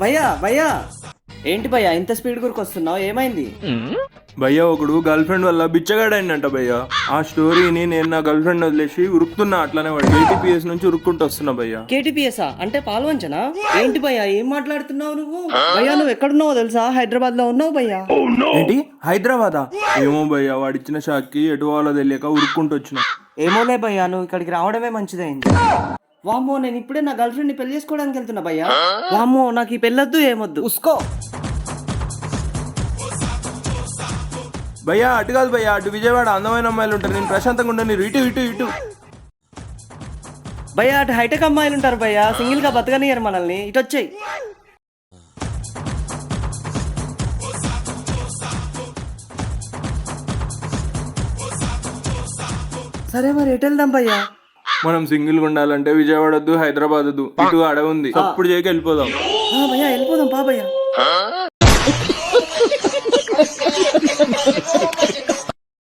భయ్యా భయ్యా ఏంటి భయ్యా ఇంత స్పీడ్ వస్తున్నావు? ఏమైంది? భయ్యా ఒకడు గర్ల్ ఫ్రెండ్ వల్ల బిచ్చగాడైందంట భయ్యా. ఆ స్టోరీని నేను నా గర్ల్ ఫ్రెండ్ వదిలేసి ఉరుకుతున్నా, అట్లానే వాడు కేటీపీఎస్ నుంచి ఉరుక్కుంటూ వస్తున్నా భయ్యా. కేటీపీఎస్ఆ అంటే పాల్వంచనా? ఏంటి భయ్యా ఏం మాట్లాడుతున్నావు నువ్వు? భయ్యా నువ్వు ఎక్కడున్నావో తెలుసా? హైదరాబాద్ లో ఉన్నావు భయ్యా. ఏంటి హైదరాబాదా? ఏమో భయ్యా, వాడిచ్చిన షాక్కి ఎటు వాళ్ళో తెలియక ఉరుక్కుంటూ వచ్చిన. ఏమోలే భయ్యా, నువ్వు ఇక్కడికి రావడమే మంచిదైంది. వామ్మో, నేను ఇప్పుడే నా గర్ల్ ఫ్రెండ్ ని పెళ్లి చేసుకోవడానికి వెళ్తున్నా భయ్యా. వామ్మో, నాకు ఈ పెళ్ళొద్దు ఏమొద్దు. ఉస్కో భయ్యా అటు కాదు భయ్యా, అటు విజయవాడ అందమైన అమ్మాయిలు ఉంటారు, నేను ప్రశాంతంగా ఉండను. ఇటు ఇటు ఇటు భయ్యా, అటు హైటెక్ అమ్మాయిలు ఉంటారు భయ్యా, సింగిల్ గా బతకనియరు మనల్ని. ఇటు వచ్చాయి. సరే మరి ఎటు వెళ్దాం భయ్యా? మనం సింగిల్ గా ఉండాలంటే విజయవాడ వద్దు, హైదరాబాద్ వద్దు, ఇటు అడవి ఉంది, అప్పుడు చేయక వెళ్ళిపోదాం. భయ్యా వెళ్ళిపోదాం పా భయ్యా.